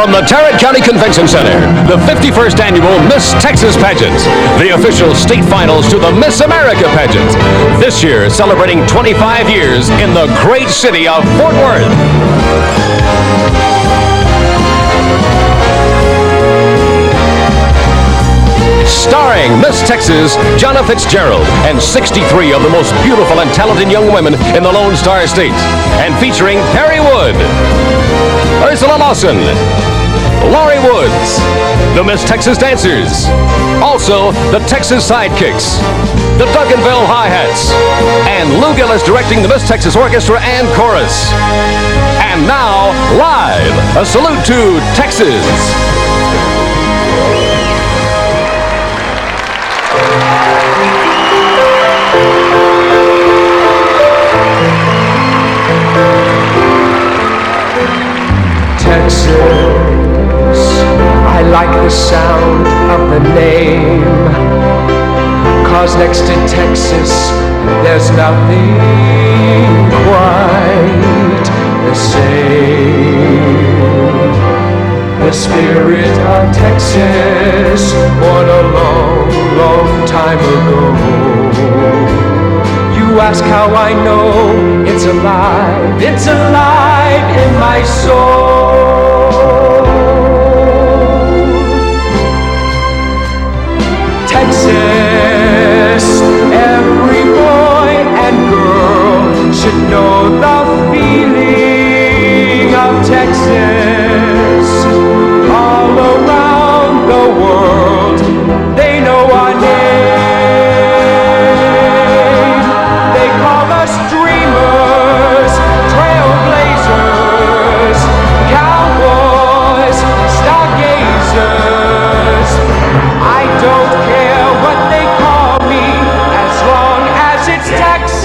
From the Tarrant County Convention Center, the 51st annual Miss Texas pageant, the official state finals to the Miss America pageant. This year, celebrating 25 years in the great city of Fort Worth. Starring Miss Texas, Jonna Fitzgerald, and 63 of the most beautiful and talented young women in the Lone Star State. And featuring Perry Wood, Ursula Lawson, Laurie Woods, the Miss Texas Dancers, also the Texas Sidekicks, the Duncanville Hi-Hats, and Lou Gillis directing the Miss Texas Orchestra and Chorus. And now, live, a salute to Texas. Texas, I like the sound of the name, 'cause next to Texas there's nothing quite the same. The spirit of Texas, born a long, long time ago. You ask how I know, it's alive in my soul. Texas, every boy and girl should know the feeling of Texas. All around the world, they know our name. They call us dreamers, trailblazers, cowboys, stargazers. I don't care what they call me, as long as it's Texas.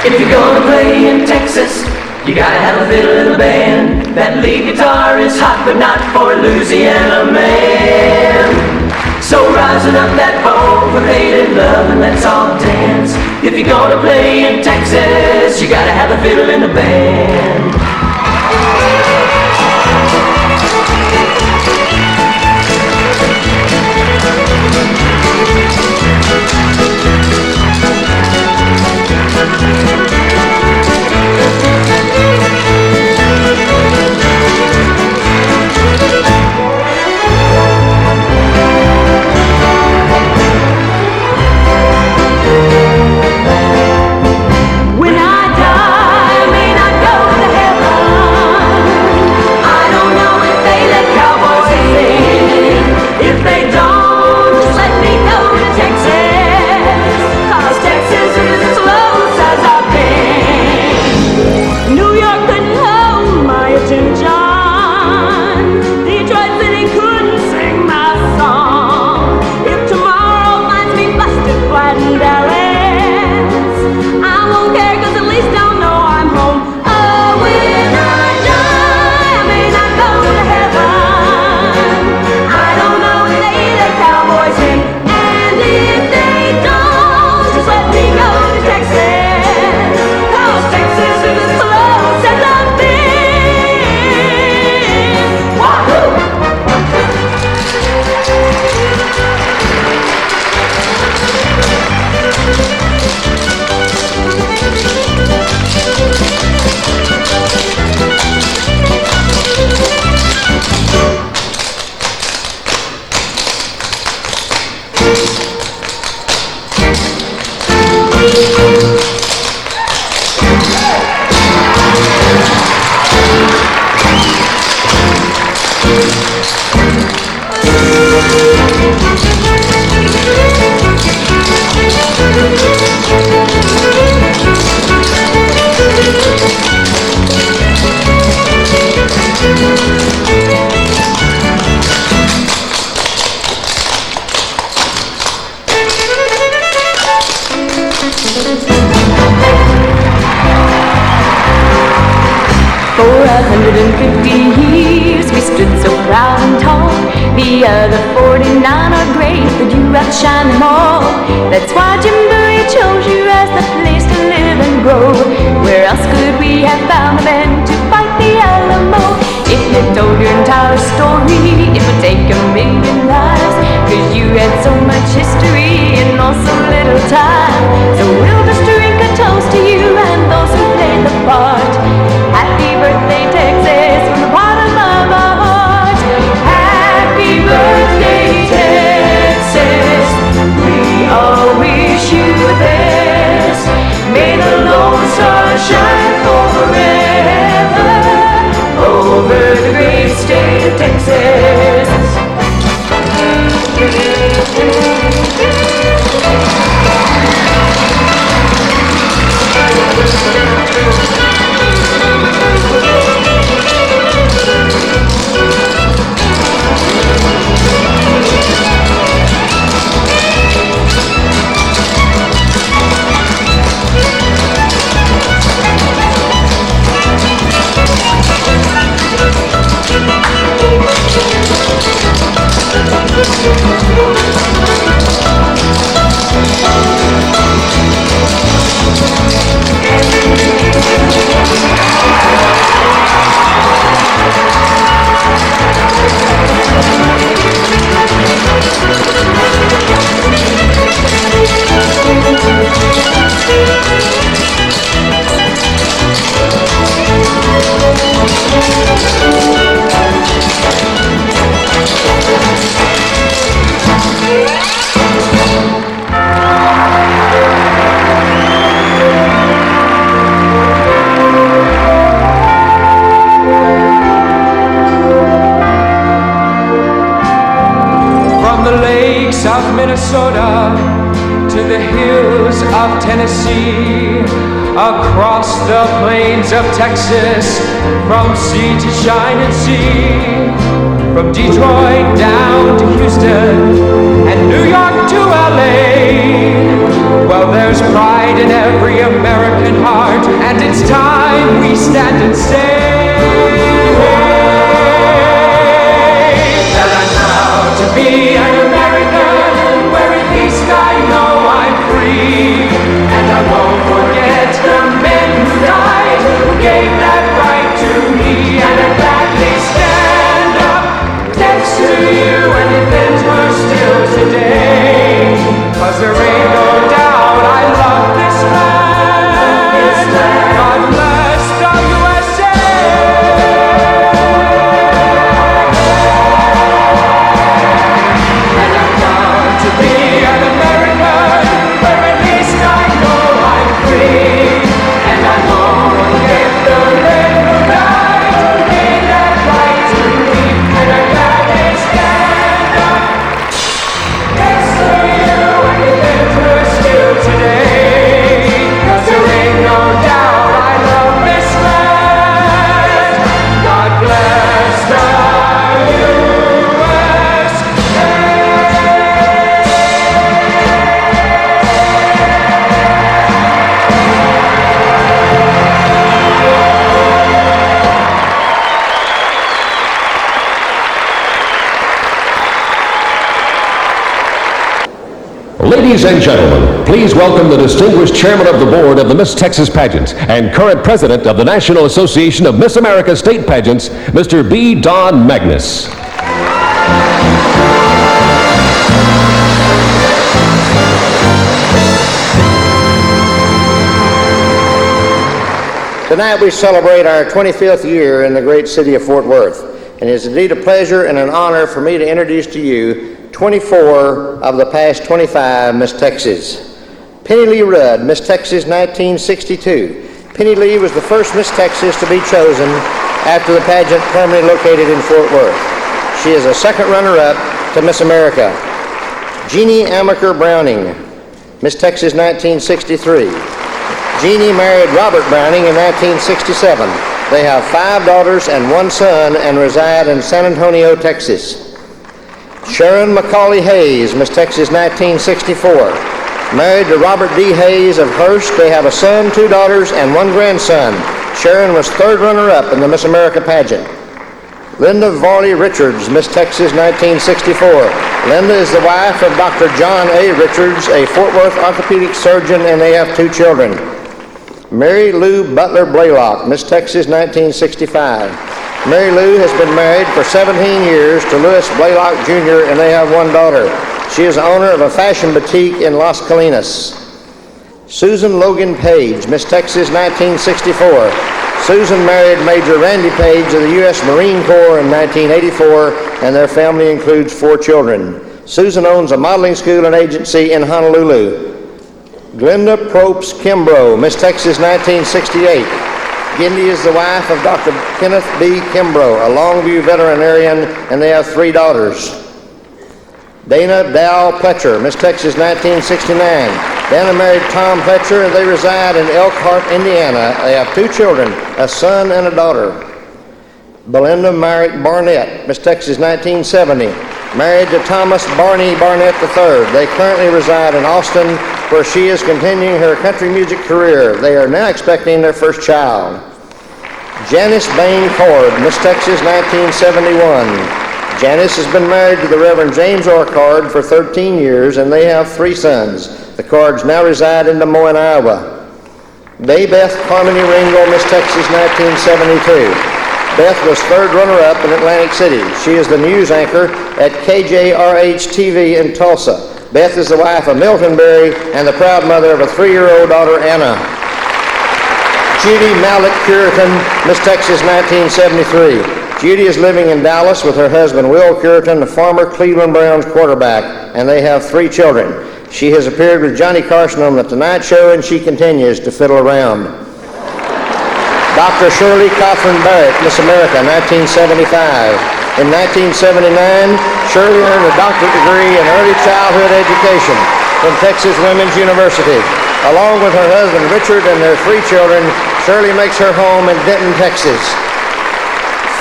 If you're gonna play in Texas, you gotta have a fiddle in the band. That lead guitar is hot, but not for a Louisiana man. So rising up that bow for hate and love, and let's all dance. If you're gonna play in Texas, you gotta have a fiddle in the band. When I die, may not go to heaven. 150 years we stood so proud and tall. The other 49 are great, but you outshine them all. That's why Jim Bowie chose you as the place to live and grow. Where else could we have found the men to fight the Alamo? If you told your entire story, it would take 1,000,000 lives, 'cause you had so much history and also little time. So we'll just drink a toast to you and those who played the part. Happy birthday, Texas, from the bottom of our heart. Happy birthday, Texas, we all wish you the best. May the Lone Star shine forever over the great state of Texas. Of Minnesota to the hills of Tennessee, across the plains of Texas, from sea to shining sea, from Detroit down to Houston and New York to LA. Well, there's pride in every American heart, and it's time we stand and say that I'm proud to be an American. I know I'm free, and I won't forget the men who died, who gave that right to me. And I gladly stand up next to you and defend her still today, 'cause there ain't no doubt I love this land. God bless the USA. And I'm proud to be an American, where at least I know I'm free. And I won't forget the men who died, who gave that right to me. And I gladly stand up next to you and defend her still today, 'cause there ain't no doubt I love this land. God bless the Ladies and gentlemen, please welcome the distinguished chairman of the board of the Miss Texas Pageant and current president of the National Association of Miss America State Pageants, Mr. B. Don Magnus. Tonight we celebrate our 25th year in the great city of Fort Worth, and it is indeed a pleasure and an honor for me to introduce to you 24 of the past 25 Miss Texas. Penny Lee Rudd, Miss Texas 1962. Penny Lee was the first Miss Texas to be chosen after the pageant permanently located in Fort Worth. She is a second runner-up to Miss America. Jeannie Amaker Browning, Miss Texas 1963. Jeannie married Robert Browning in 1967. They have 5 daughters and 1 son and reside in San Antonio, Texas. Sharon McCauley Hayes, Miss Texas 1964. Married to Robert D. Hayes of Hearst, they have a son, 2 daughters, and 1 grandson. Sharon was 3rd runner-up in the Miss America pageant. Linda Varley Richards, Miss Texas 1964. Linda is the wife of Dr. John A. Richards, a Fort Worth orthopedic surgeon, and they have 2 children. Mary Lou Butler Blaylock, Miss Texas 1965. Mary Lou has been married for 17 years to Louis Blaylock Jr., and they have 1 daughter. She is the owner of a fashion boutique in Las Colinas. Susan Logan Page, Miss Texas 1964. Susan married Major Randy Page of the U.S. Marine Corps in 1984, and their family includes 4 children. Susan owns a modeling school and agency in Honolulu. Glenda Probst Kimbrough, Miss Texas 1968. Gindi is the wife of Dr. Kenneth B. Kimbrough, a Longview veterinarian, and they have 3 daughters. Dana Dow Pletcher, Miss Texas 1969. Dana married Tom Pletcher, and they reside in Elkhart, Indiana. They have 2 children, a son and a daughter. Belinda Myrick Barnett, Miss Texas 1970. Married to Thomas Barney Barnett III. They currently reside in Austin, where she is continuing her country music career. They are now expecting their first child. Janice Bain Cord, Miss Texas 1971. Janice has been married to the Reverend James R. Card for 13 years, and they have 3 sons. The Cards now reside in Des Moines, Iowa. Beth Harmony Ringel, Miss Texas 1972. Beth was 3rd runner-up in Atlantic City. She is the news anchor at KJRH-TV in Tulsa. Beth is the wife of Milton Berry and the proud mother of a 3-year-old daughter, Anna. Judy Malik Curitan, Miss Texas 1973. Judy is living in Dallas with her husband, Will Curitan, the former Cleveland Browns quarterback, and they have 3 children. She has appeared with Johnny Carson on The Tonight Show, and she continues to fiddle around. Dr. Shirley Cothran Barrett, Miss America, 1975. In 1979, Shirley earned a doctorate degree in early childhood education from Texas Women's University. Along with her husband, Richard, and their 3 children, Shirley makes her home in Denton, Texas.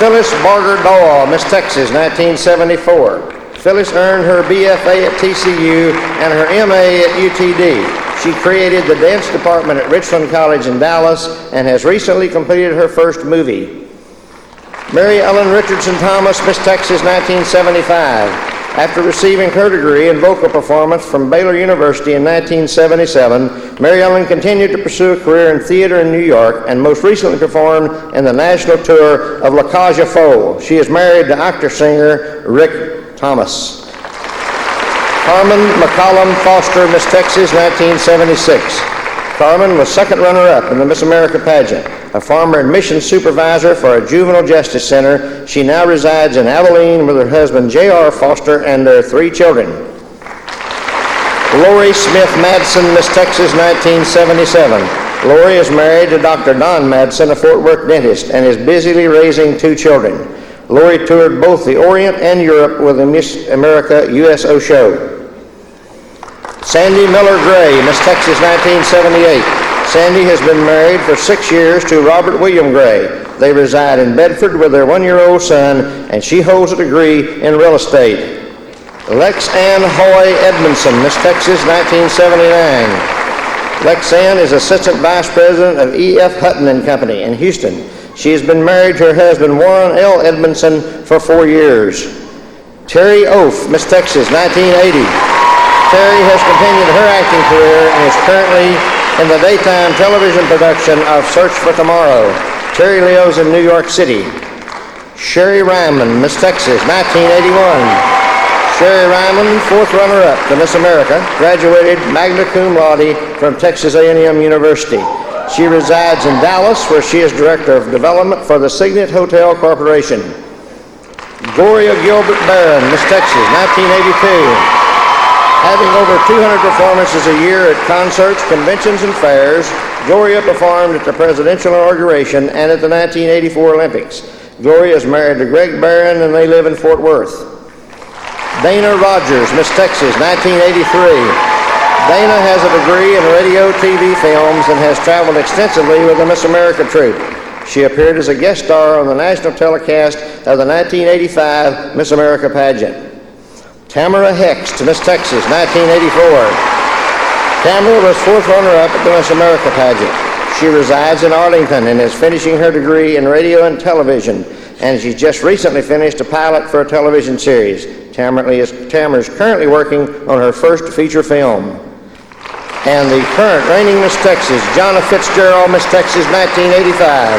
Phyllis Barger Doyle, Miss Texas, 1974. Phyllis earned her BFA at TCU and her MA at UTD. She created the dance department at Richland College in Dallas and has recently completed her first movie. Mary Ellen Richardson Thomas, Miss Texas, 1975. After receiving her degree in vocal performance from Baylor University in 1977, Mary Ellen continued to pursue a career in theater in New York and most recently performed in the national tour of La Cage aux Folles. She is married to actor-singer Rick Thomas. Carmen McCollum Foster, Miss Texas, 1976. Carmen was 2nd runner-up in the Miss America pageant. A former admissions supervisor for a juvenile justice center, she now resides in Abilene with her husband J.R. Foster and their 3 children. Lori Smith Madsen, Miss Texas, 1977. Lori is married to Dr. Don Madsen, a Fort Worth dentist, and is busily raising 2 children. Lori toured both the Orient and Europe with the Miss America USO show. Sandy Miller Gray, Miss Texas, 1978. Sandy has been married for 6 years to Robert William Gray. They reside in Bedford with their 1-year-old son, and she holds a degree in real estate. Lex Ann Hoy Edmondson, Miss Texas, 1979. Lex Ann is Assistant Vice President of E.F. Hutton and Company in Houston. She has been married to her husband, Warren L. Edmondson, for 4 years. Terry Oaf, Miss Texas, 1980. Terry has continued her acting career and is currently in the daytime television production of Search for Tomorrow. Terry lives in New York City. Sherry Ryman, Miss Texas, 1981. Sherry Ryman, 4th runner-up to Miss America, graduated magna cum laude from Texas A&M University. She resides in Dallas, where she is Director of Development for the Signet Hotel Corporation. Gloria Gilbert Barron, Miss Texas, 1982. Having over 200 performances a year at concerts, conventions, and fairs, Gloria performed at the presidential inauguration and at the 1984 Olympics. Gloria is married to Greg Barron, and they live in Fort Worth. Dana Rogers, Miss Texas, 1983. Dana has a degree in radio, TV, films, and has traveled extensively with the Miss America troupe. She appeared as a guest star on the national telecast of the 1985 Miss America pageant. Tamara Hext, Miss Texas, 1984. Tamara was fourth runner-up at the Miss America pageant. She resides in Arlington and is finishing her degree in radio and television, and she's just recently finished a pilot for a television series. Tamara is currently working on her first feature film. And the current reigning Miss Texas, Jonna Fitzgerald, Miss Texas 1985.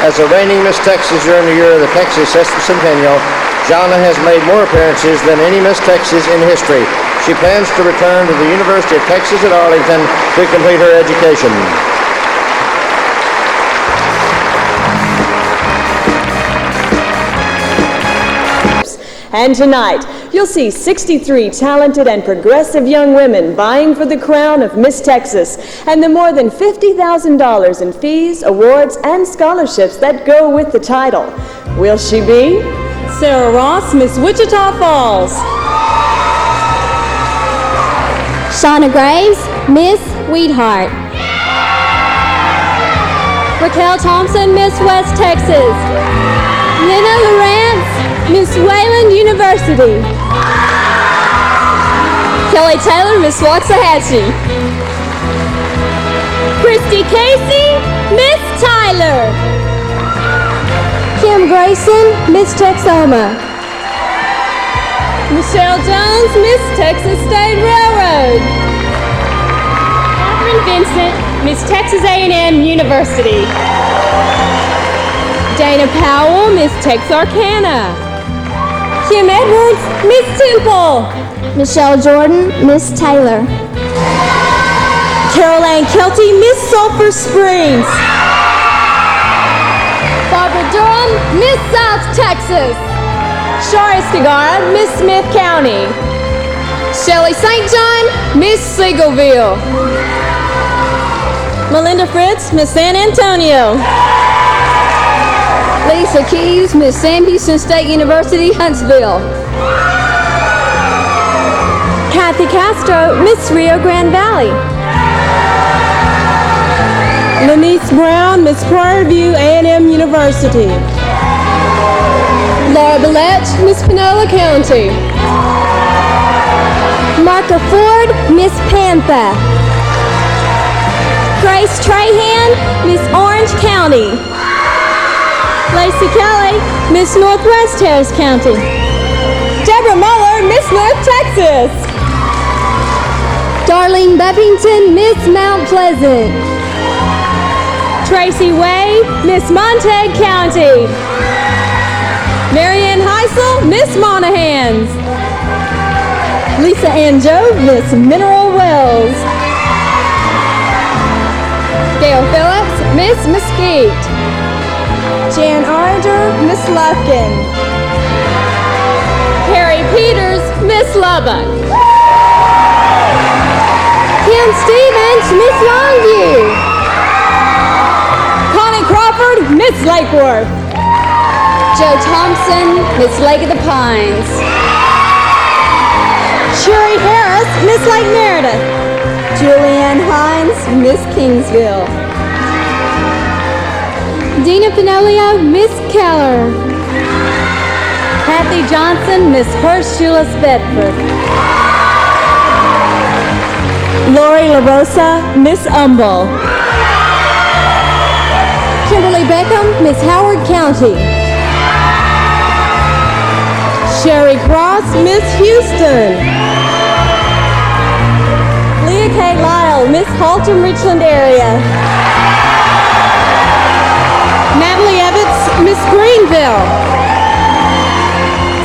As a reigning Miss Texas during the year of the Texas Sesquicentennial, Jonna has made more appearances than any Miss Texas in history. She plans to return to the University of Texas at Arlington to complete her education. And tonight, you'll see 63 talented and progressive young women vying for the crown of Miss Texas and the more than $50,000 in fees, awards, and scholarships that go with the title. Will she be? Sarah Ross, Miss Wichita Falls. Shauna Graves, Miss Wheatheart. Raquel Thompson, Miss West Texas. Lena Lawrence, Miss Wayland University. Kelly Taylor, Miss Waxahachie. Christy Casey, Miss Tyler. Kim Grayson, Miss Texoma. Michelle Jones, Miss Texas State Railroad. Catherine Vincent, Miss Texas A&M University. Dana Powell, Miss Texarkana. Kim Edwards, Miss Temple. Michelle Jordan, Miss Taylor. Caroline Kelty, Miss Sulphur Springs. Barbara Durham, Miss South Texas. Shari Skagara, Miss Smith County. Shelley St. John, Miss Seagoville. Melinda Fritz, Miss San Antonio. Lisa Keys, Miss Sam Houston State University, Huntsville. Kathy Castro, Miss Rio Grande Valley. Lenice Brown, Miss Prairie View A&M University. Laura Billette, Miss Panola County. Marka Ford, Miss Pampa. Grace Trahan, Miss Orange County. Lacey Kelly, Miss Northwest Harris County. Deborah Muller, Miss North Texas. Darlene Buffington, Miss Mount Pleasant. Tracy Way, Miss Montague County. Marianne Heisel, Miss Monahans. Lisa Ann Joe, Miss Mineral Wells. Gail Phillips, Miss Mesquite. Jan Arger, Miss Lufkin. Carrie Peters, Miss Lubbock. Kim Stevens, Miss Longview. Connie Crawford, Miss Lakeworth. Joe Thompson, Miss Lake of the Pines. Sherry Harris, Miss Lake Meredith. Julianne Hines, Miss Kingsville. Dina Pinolio, Miss Keller. Kathy Johnson, Miss Horseshoeless Bedford. Lori LaRosa, Miss Humble. Kimberly Beckham, Miss Howard County. Sherry Cross, Miss Houston. Leah K. Lyle, Miss Haltom Richland area. Natalie Evans, Miss Greenville.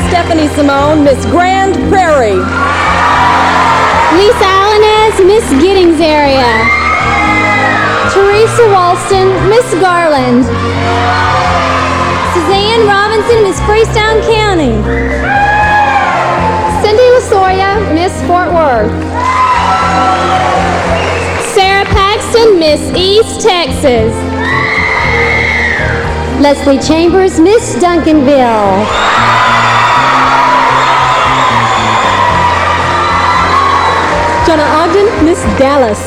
Stephanie Simone, Miss Grand Prairie. Lisa Allenez, Miss Giddings area. Teresa Walston, Miss Garland. Suzanne Robinson, Miss Freestone County. Cindy Lasoria, Miss Fort Worth. Sarah Paxton, Miss East Texas. Leslie Chambers, Miss Duncanville. Jenna Ogden, Miss Dallas.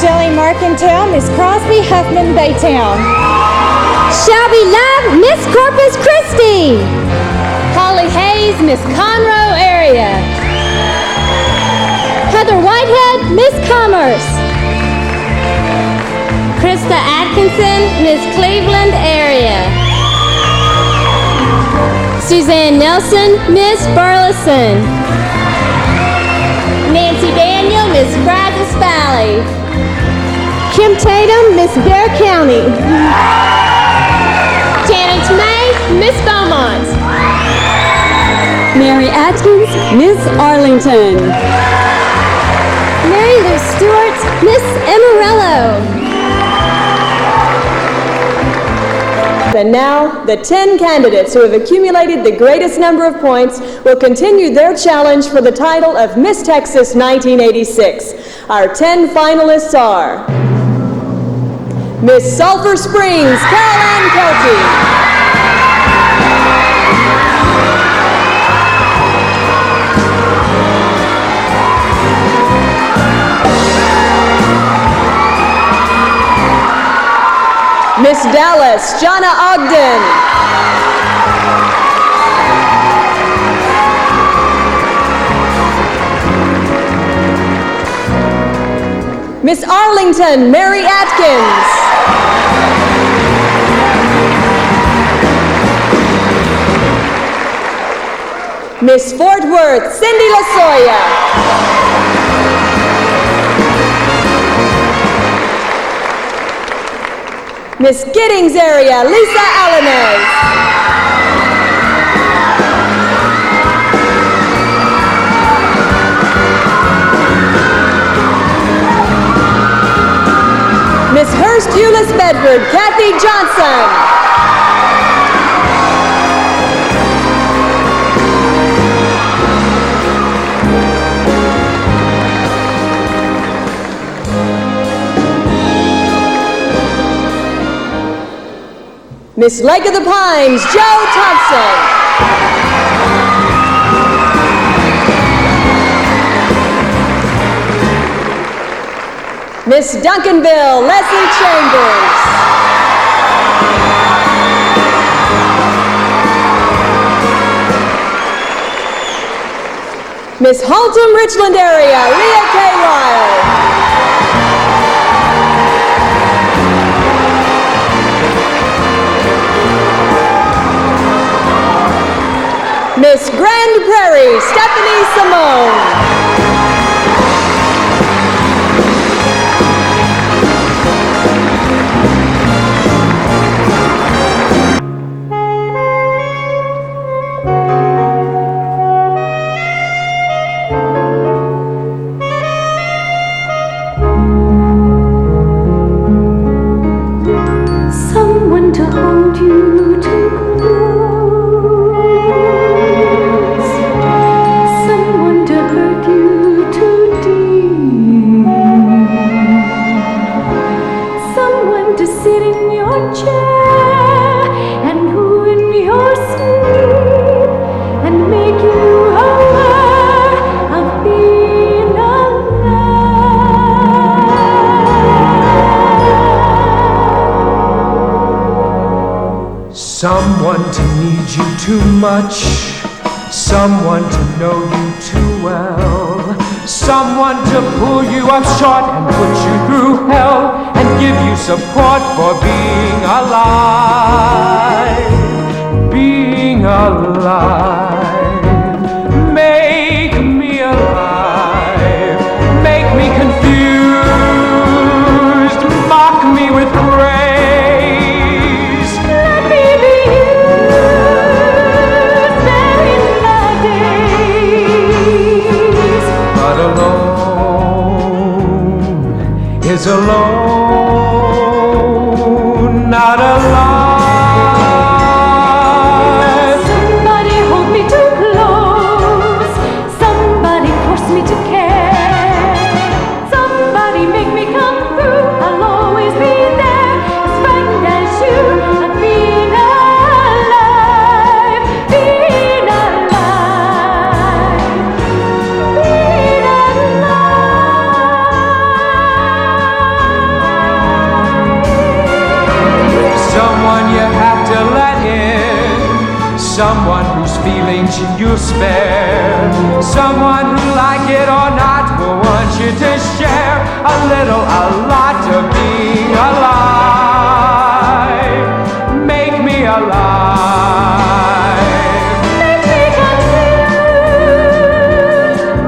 Shelley Marcantel, Miss Crosby, Huffman, Baytown. Shelby Love, Miss Corpus Christi. Holly Hayes, Miss Conroe area. Heather Whitehead, Miss Commerce. Krista Atkinson, Miss Cleveland Area. Suzanne Nelson, Miss Burleson. Nancy Daniel, Miss Brazos Valley. Kim Tatum, Miss Bear County. Janet May, Miss Beaumont. Mary Atkins, Miss Arlington. Mary Lou Stewart, Miss Amarillo. And now, the 10 candidates who have accumulated the greatest number of points will continue their challenge for the title of Miss Texas 1986. Our 10 finalists are Miss Sulphur Springs, Carol Ann Kelty. Miss Dallas, Jonna Ogden. Miss Arlington, Mary Atkins. Miss Fort Worth, Cindy LaSoya. Miss Giddings area, Lisa Alanez. Miss Hurst Euless Bedford, Kathy Johnson. Miss Lake of the Pines, Joe Thompson. Miss Duncanville, Leslie Chambers. Miss Haltom, Richland area, Leah K. Lyle. Miss Grand Prairie, Stephanie Simone. Someone to hold you too close, someone to hurt you too deep, someone to sit in your chair and who in your sleep and make you aware of being alive. Someone to need you too much, someone to know you too well, someone to pull you up short and put you through hell and give you support for being alive, being alive. Make me alive, make me confused, mock me with praise. Is alone, not alive. Somebody hold me too close, somebody force me to care, somebody make me come through. I'll always be there, as frightened as you. I'm being alive, being alive, being alive. Someone someone whose feelings you'll spare, someone who, like it or not, will want you to share a little, a lot of being alive. Make me alive. Make me confused,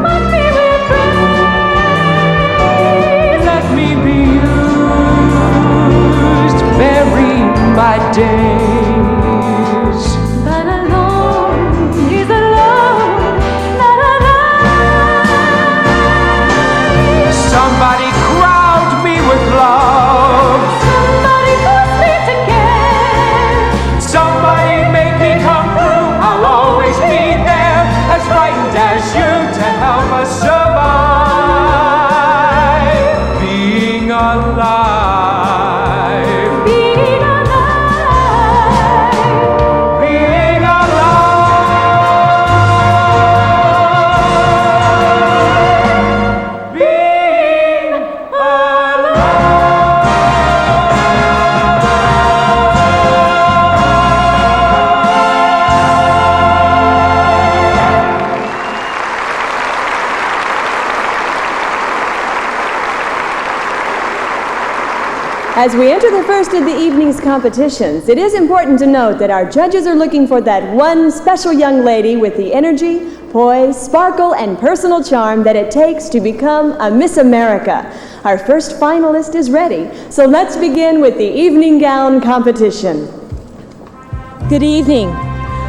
must be with praise. Let me be used, bury my days. But alone, he's alone, not alive. Somebody crowd me with love. Somebody put me together. Somebody make me come through. I'll always be there, as frightened as you, to help us survive. Being alive. Being alive. Being alive. Being As we enter the first of the evening's competitions, it is important to note that our judges are looking for that one special young lady with the energy, poise, sparkle, and personal charm that it takes to become a Miss America. Our first finalist is ready, so let's begin with the evening gown competition. Good evening.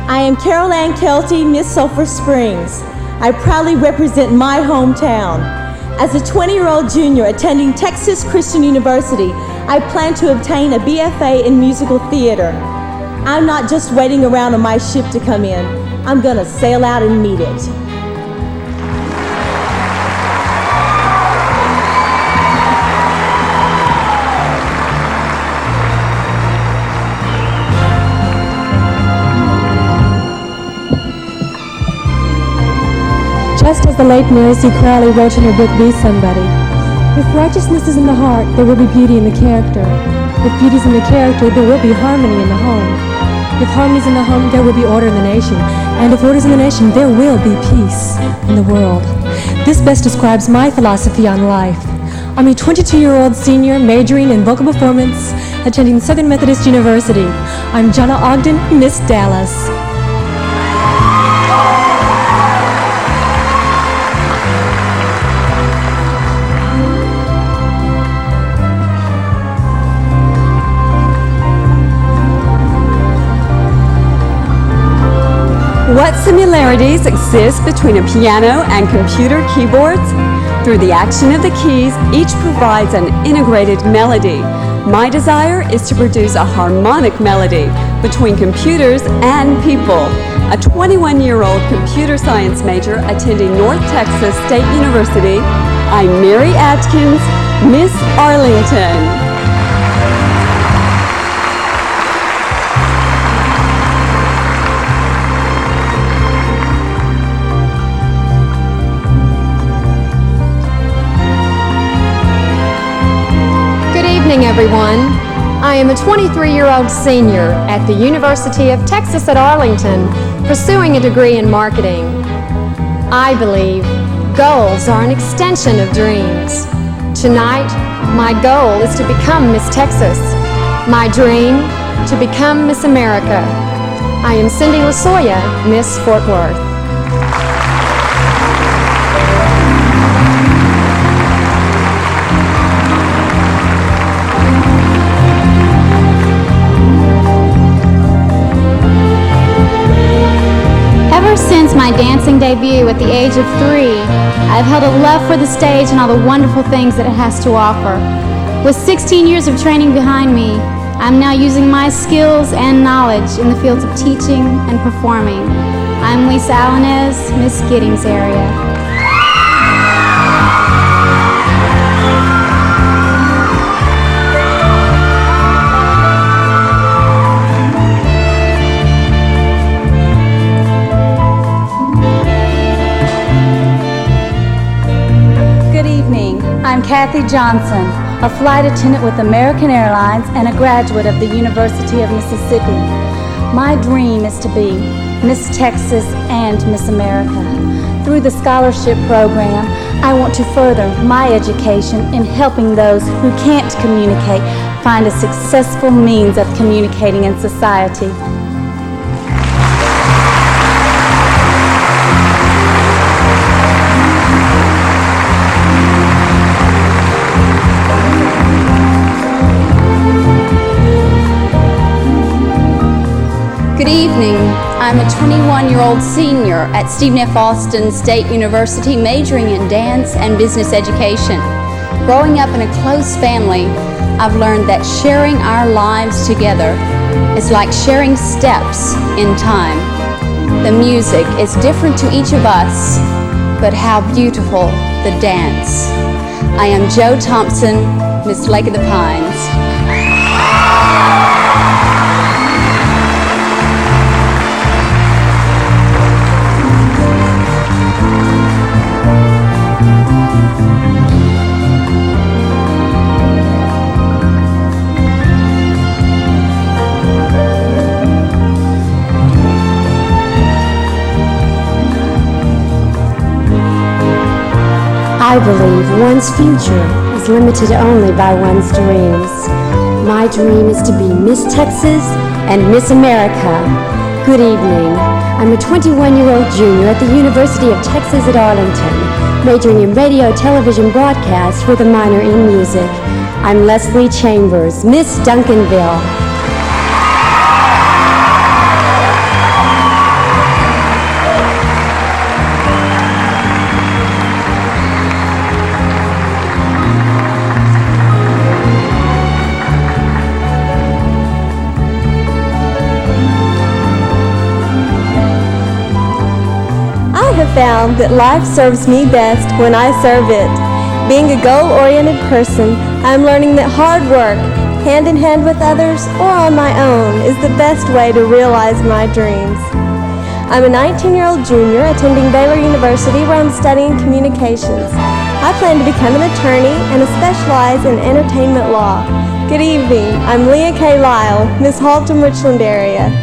I am Carol Ann Kelty, Miss Sulphur Springs. I proudly represent my hometown. As a 20-year-old junior attending Texas Christian University, I plan to obtain a BFA in musical theater. I'm not just waiting around on my ship to come in. I'm gonna sail out and meet it. Just as the late Mary C. Crowley wrote in her book, Be Somebody, if righteousness is in the heart, there will be beauty in the character. If beauty is in the character, there will be harmony in the home. If harmony is in the home, there will be order in the nation. And if order is in the nation, there will be peace in the world. This best describes my philosophy on life. I'm a 22-year-old senior majoring in vocal performance, attending Southern Methodist University. I'm Jonna Ogden, Miss Dallas. What similarities exist between a piano and computer keyboards? Through the action of the keys, each provides an integrated melody. My desire is to produce a harmonic melody between computers and people. A 21-year-old computer science major attending North Texas State University, I'm Mary Atkins, Miss Arlington. Good evening, everyone. I am a 23-year-old senior at the University of Texas at Arlington, pursuing a degree in marketing. I believe goals are an extension of dreams. Tonight, my goal is to become Miss Texas. My dream, to become Miss America. I am Cindy Lasoya, Miss Fort Worth. Ever since my dancing debut at the age of 3, I've held a love for the stage and all the wonderful things that it has to offer. With 16 years of training behind me, I'm now using my skills and knowledge in the fields of teaching and performing. I'm Lisa Allenez, Miss Giddings area. I'm Kathy Johnson, a flight attendant with American Airlines and a graduate of the University of Mississippi. My dream is to be Miss Texas, and Miss America. Through the scholarship program, I want to further my education in helping those who can't communicate find a successful means of communicating in society. Good evening. I'm a 21-year-old senior at Stephen F. Austin State University, majoring in dance and business education. Growing up in a close family, I've learned that sharing our lives together is like sharing steps in time. The music is different to each of us, but how beautiful the dance. I am Jo Thompson, Miss Lake of the Pines. I believe one's future is limited only by one's dreams. My dream is to be Miss Texas and Miss America. Good evening. I'm a 21-year-old junior at the University of Texas at Arlington, majoring in radio, television broadcast with a minor in music. I'm Leslie Chambers, Miss Duncanville. Found that life serves me best when I serve it. Being a goal-oriented person, I'm learning that hard work, hand in hand with others or on my own, is the best way to realize my dreams. I'm a 19-year-old junior attending Baylor University where I'm studying communications. I plan to become an attorney and to specialize in entertainment law. Good evening. I'm Leah K. Lyle, Miss Haltom, Richland area.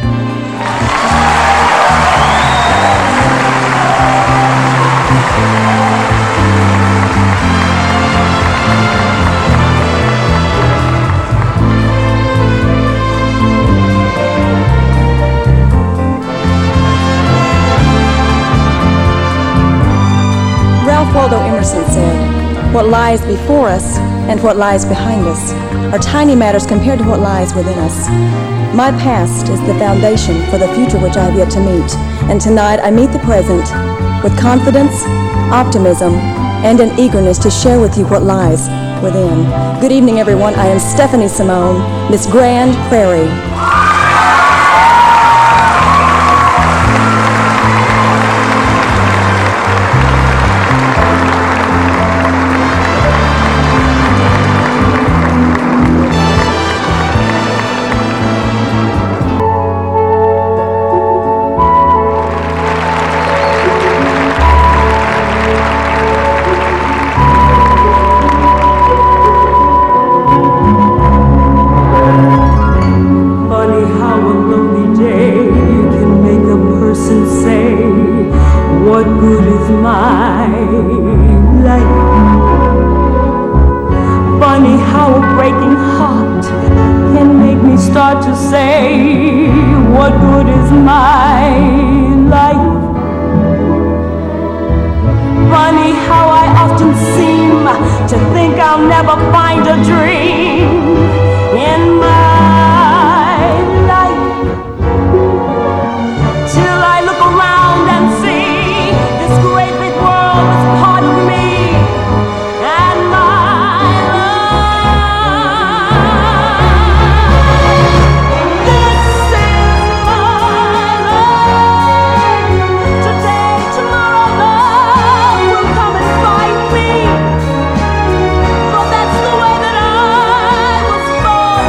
Waldo Emerson said, "What lies before us and what lies behind us are tiny matters compared to what lies within us." My past is the foundation for the future which I have yet to meet, and tonight I meet the present with confidence, optimism, and an eagerness to share with you what lies within. Good evening, everyone. I am Stephanie Simone, Miss Grand Prairie.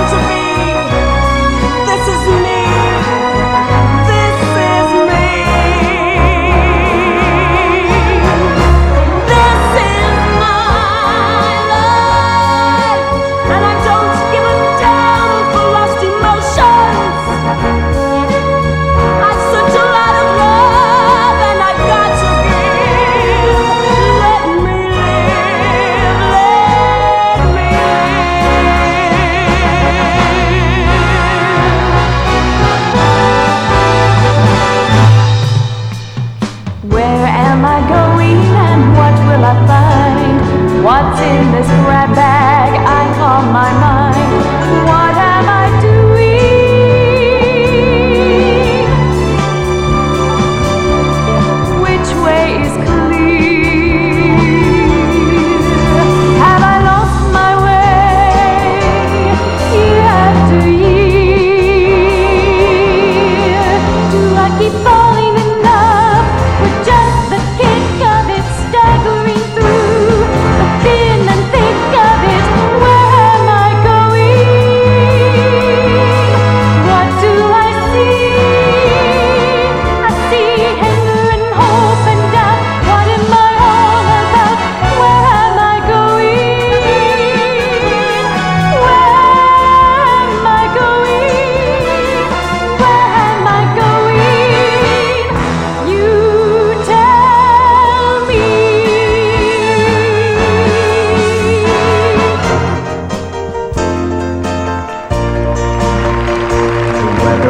To be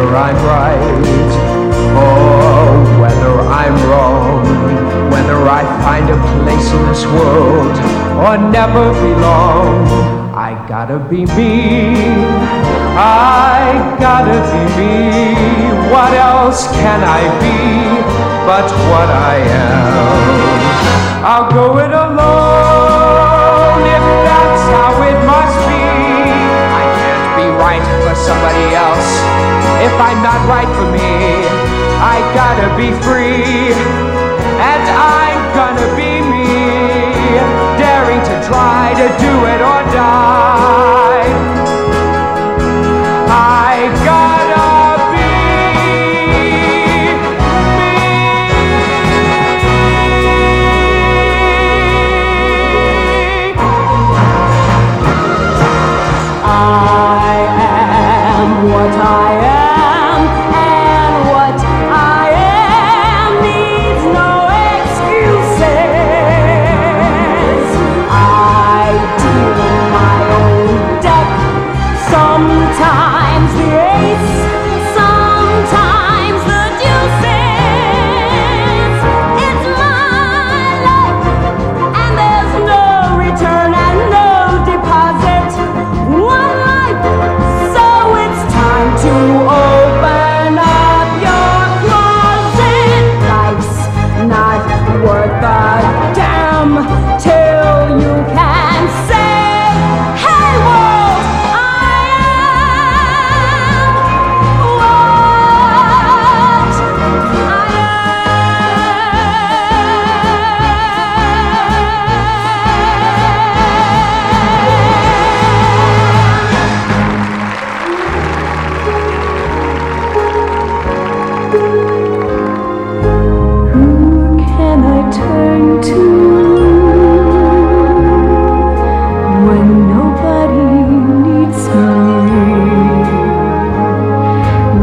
whether I'm right or whether I'm wrong, whether I find a place in this world or never belong. I gotta be me, I gotta be me. What else can I be but what I am? I'll go it alone if that's how it must be. I can't be right for somebody else if I'm not right for me. I gotta be free, and I'm gonna be me, daring to try to do it or die. I gotta be I am what I am, and what I am needs no excuses. I deal my own deck, sometimes the ace, sometimes the deuces. It's my life, and there's no return and no deposit. One life, so it's time to open up your closet. Life's not worth a damn till you can say, hey world, I am what I Who can I turn to when nobody needs me?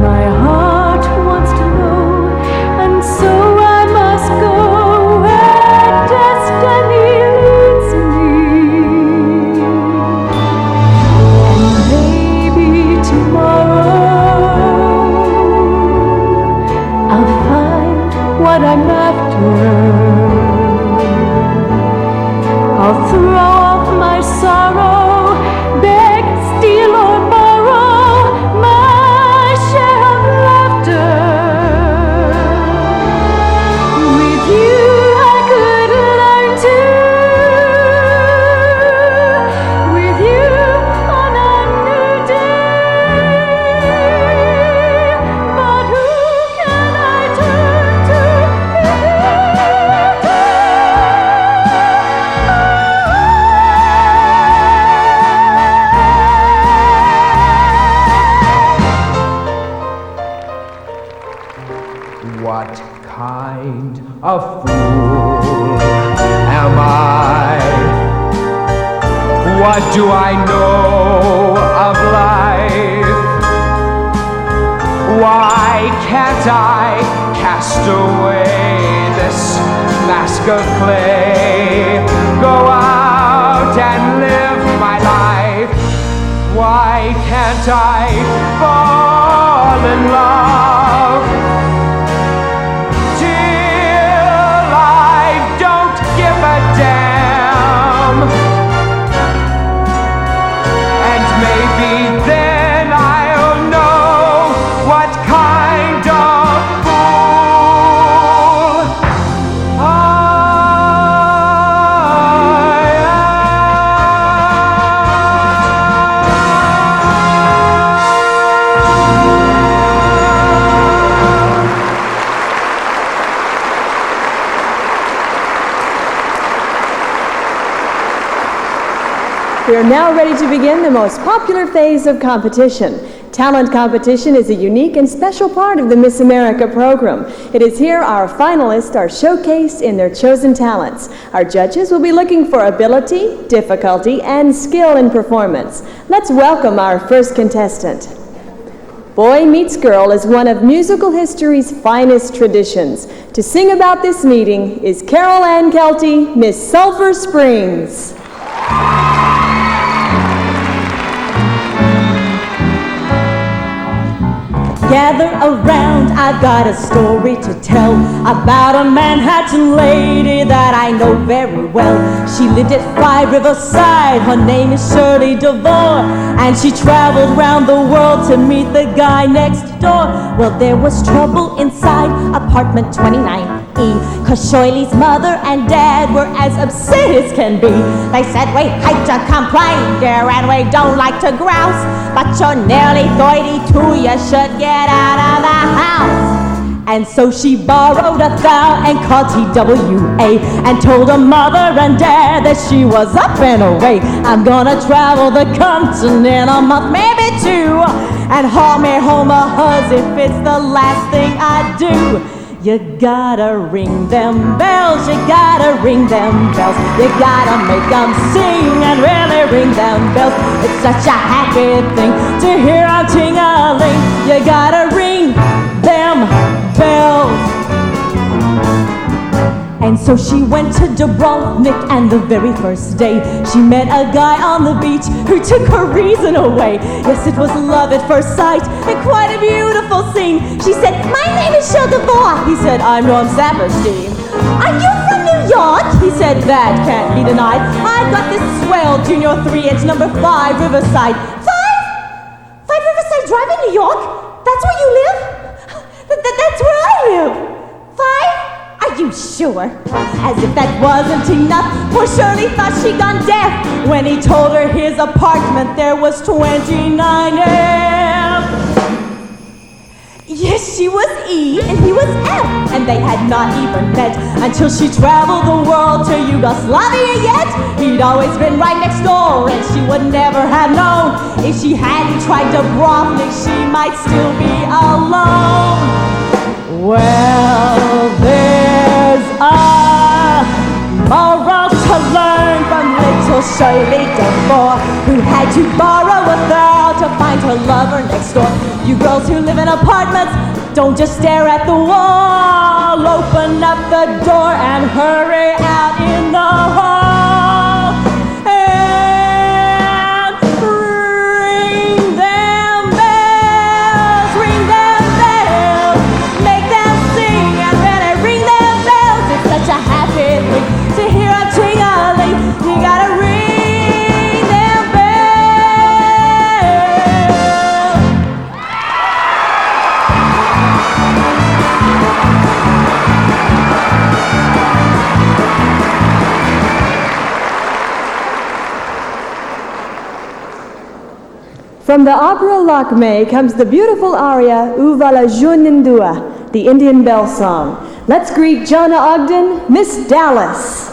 My heart wants to know, and so I must go where destiny leads me. And maybe tomorrow I'll find what I'm after. I'll throw off my sorrow, beg, steal, or borrow my share of laughter. With you I could learn to, with you on a new day. But who can I turn to? What kind of fool am I? What do I know of life? Why can't I cast away this mask of clay? Go out and live my life. Why can't I fall in love till I don't give a damn? And maybe then I'll know what kind of fool We are now ready to begin the most popular phase of competition. Talent competition is a unique and special part of the Miss America program. It is here our finalists are showcased in their chosen talents. Our judges will be looking for ability, difficulty, and skill in performance. Let's welcome our first contestant. Boy Meets Girl is one of musical history's finest traditions. To sing about this meeting is Carol Ann Kelty, Miss Sulphur Springs. gather around, I've got a story to tell about a Manhattan lady that I know very well. She lived at 5 Riverside, her name is Shirley DeVore, and she traveled round the world to meet the guy next door. Well, there was trouble inside apartment 29E, 'cause Shirley's mother and dad were as upset as can be. They said, we hate to complain, dear, and we don't like to grouse, but you're nearly 32, you should get out of the house. And so she borrowed a thou and called TWA and told her mother and dad that she was up and away. I'm gonna travel the continent a month, maybe two, and haul me home a huzz if it's the last thing I do. You gotta ring them bells, you gotta ring them bells, you gotta make them sing and really ring them bells. It's such a happy thing to hear them ting-a-ling. You gotta ring them bells. And so she went to Dubrovnik, and the very first day she met a guy on the beach who took her reason away. Yes, it was love at first sight and quite a beautiful scene. She said, my name is Shirley DeVore. He said, I'm Norm Saperstein. Are you from New York? He said, that can't be denied. I've got this swell Junior 3-inch number 5 Riverside. 5 Riverside Drive in New York? That's where you live? That's where I live. 5? Are you sure? As if that wasn't enough, poor Shirley thought she'd gone deaf when he told her his apartment there was 29F. Yes, she was E and he was F, and they had not even met until she traveled the world to Yugoslavia yet. He'd always been right next door, and she would never have known. If she hadn't tried Dubrovnik, she might still be alone. Well, there's a moral to learn from little Shirley DeVore, who had to borrow a thou to find her lover next door. You girls who live in apartments, don't just stare at the wall. Open up the door and hurry out in the hall. And ring them bells, ring them bells, make them sing and really ring them bells. It's such a happy thing to hear a ting-a-ling. You gotta ring them bells. From the opera Lakme comes the beautiful aria Uvala Junindua, the Indian bell song. Let's greet Jonna Ogden, Miss Dallas.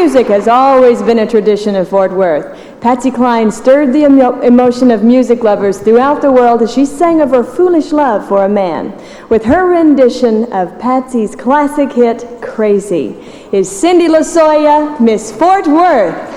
Music has always been a tradition of Fort Worth. Patsy Cline stirred the emotion of music lovers throughout the world as she sang of her foolish love for a man. With her rendition of Patsy's classic hit, Crazy, is Cindy Losoya, Miss Fort Worth.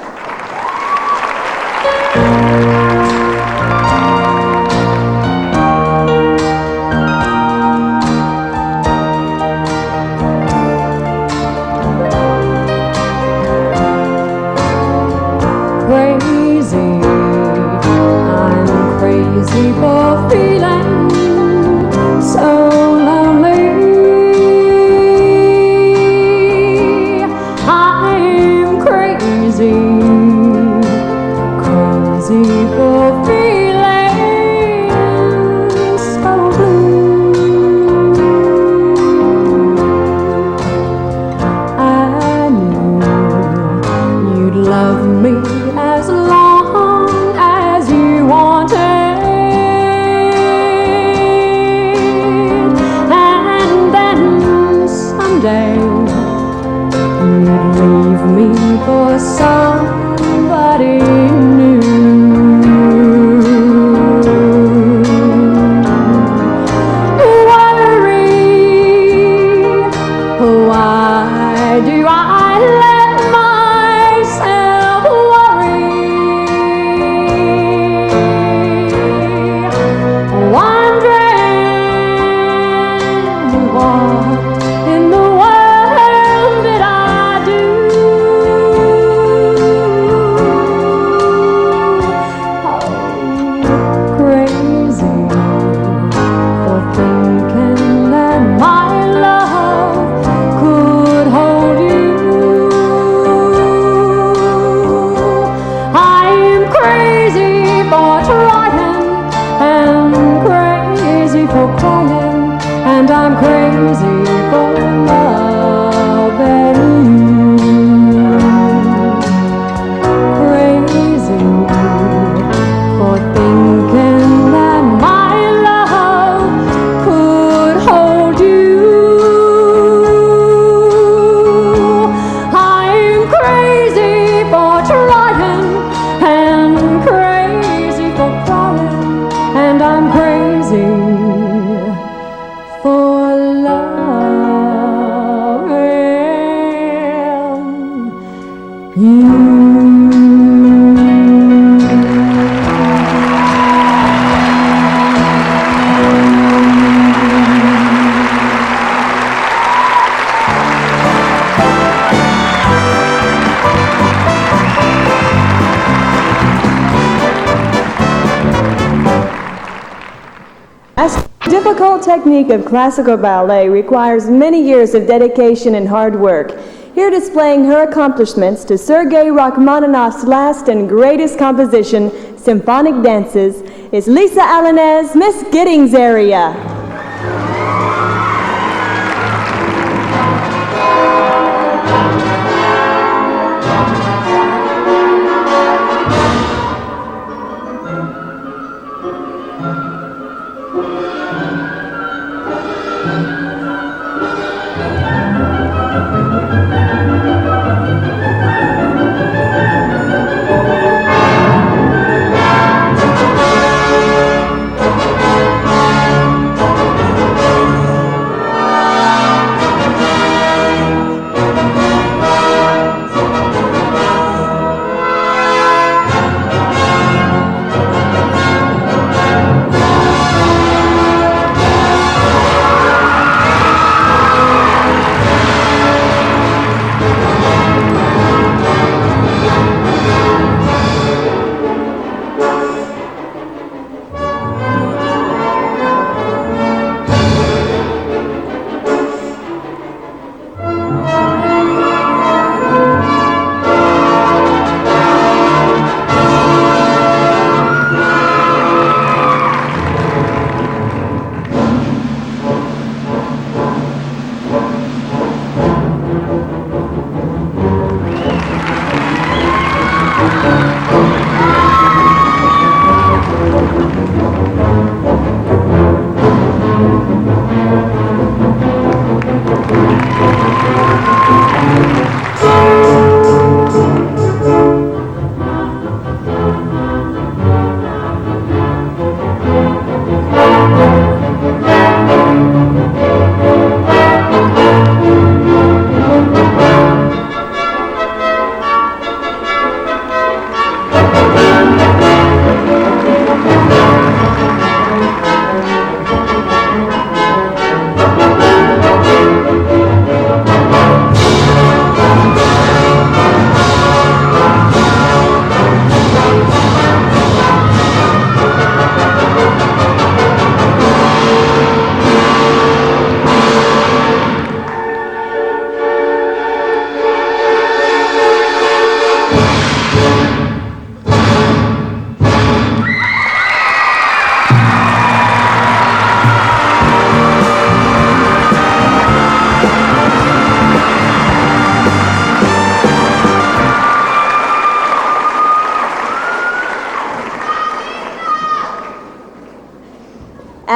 Crazy for feeling so lonely. I'm crazy, crazy for feeling so blue. I knew you'd love me as long as you wanted. Someday you'd leave me for somebody new. Worry, why do I let myself worry? Wondering what in the world did I do? Oh, crazy for thinking that my love could hold you. I'm crazy for trying and crazy for crying, and I'm crazy for loving you. Crazy for thinking that my love could hold you. I'm crazy for trying and crazy for crying, and I'm crazy for loving you. The difficult technique of classical ballet requires many years of dedication and hard work. Here displaying her accomplishments to Sergei Rachmaninoff's last and greatest composition, Symphonic Dances, is Lisa Alanez, Miss Giddings area.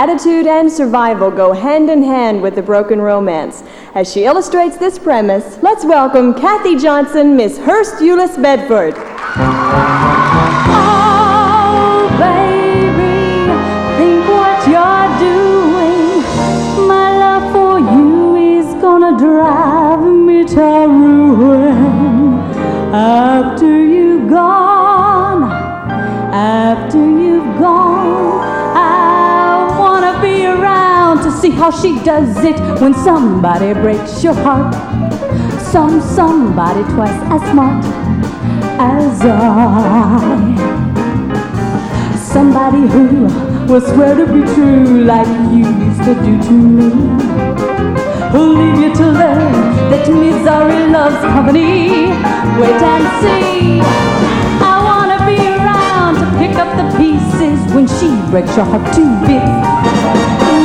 attitude and survival go hand in hand with the broken romance. As she illustrates this premise, let's welcome Kathy Johnson, Miss Hurst Euless Bedford. Oh, baby, think what you're doing. My love for you is gonna drive me to ruin. After you've gone, I wanna be around to see how she does it when somebody breaks your heart. Somebody twice as smart as I. Somebody who will swear to be true like you used to do to me. Who'll leave you to learn that misery loves company. Wait and see. I wanna be around to pick up the pieces when she breaks your heart to bits.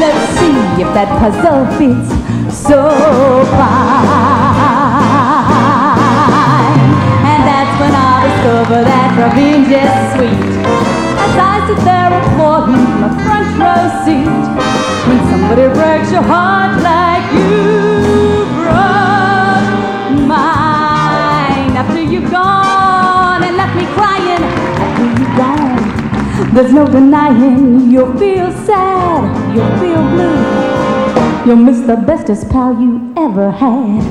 Let's see if that puzzle fits so fine. And that's when I'll discover that revenge is sweet. As I sit there applauding from a front row seat, when somebody breaks your heart like you broke mine. After you've gone and left me crying, after you've gone, there's no denying you'll feel sad, you'll feel blue. You'll miss the bestest pal you ever had.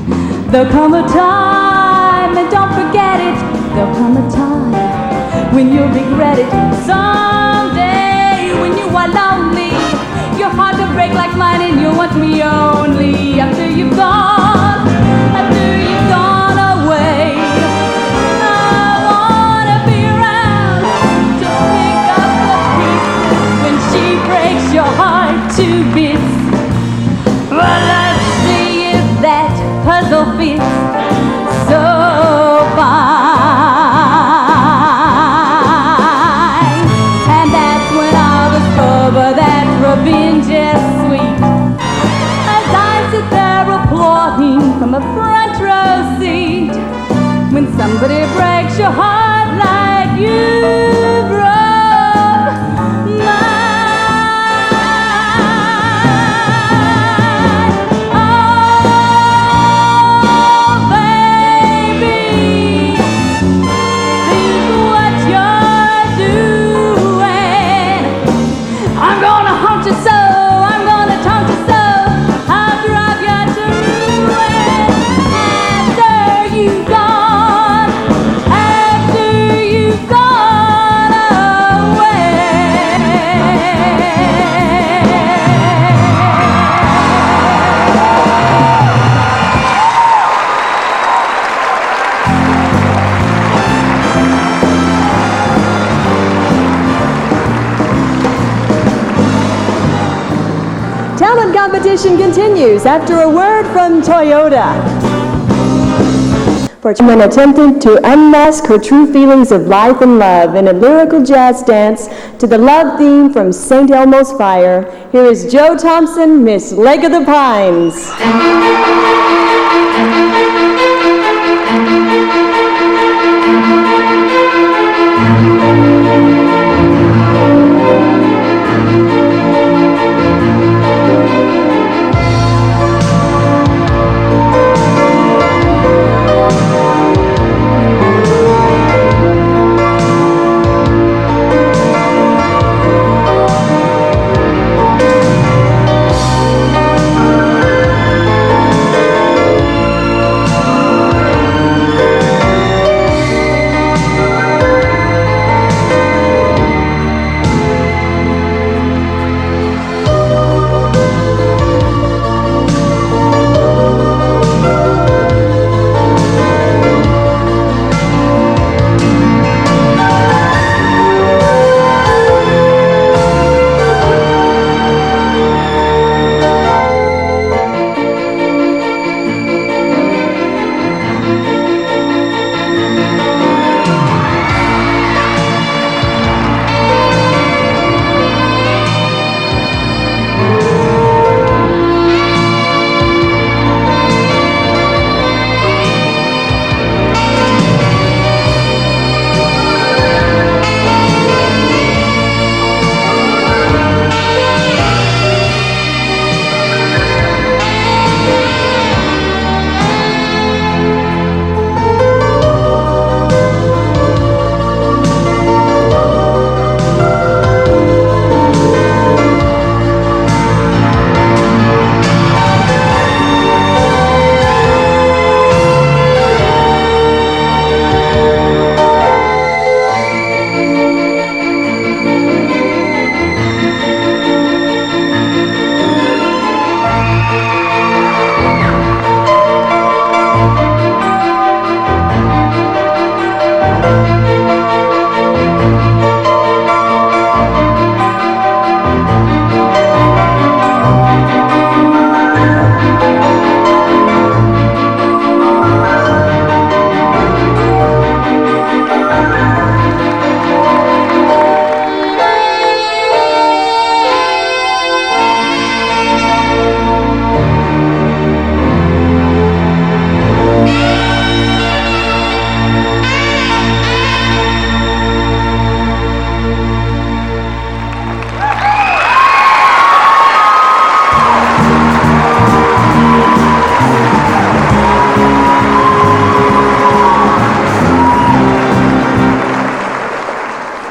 There'll come a time, and don't forget it, there'll come a time when you'll regret it. Someday when you are lonely, your heart will break like mine and you'll want me only. After you've gone away, I wanna be around to pick up the pieces when she breaks your heart to bits. Well, let's see if that puzzle fits so fine. And that's when I'll discover that revenge is sweet. As I sit there applauding from a front row seat, when somebody breaks your heart like you broke mine. Oh, baby, think what you're doing. I'm gonna haunt you so, I'm gonna taunt you so, I'll drive you to ruin. After you've gone away. Talent competition continues after a word from Toyota. For woman attempted to unmask her true feelings of life and love in a lyrical jazz dance to the love theme from St. Elmo's Fire, here is Joe Thompson, Miss Leg of the Pines.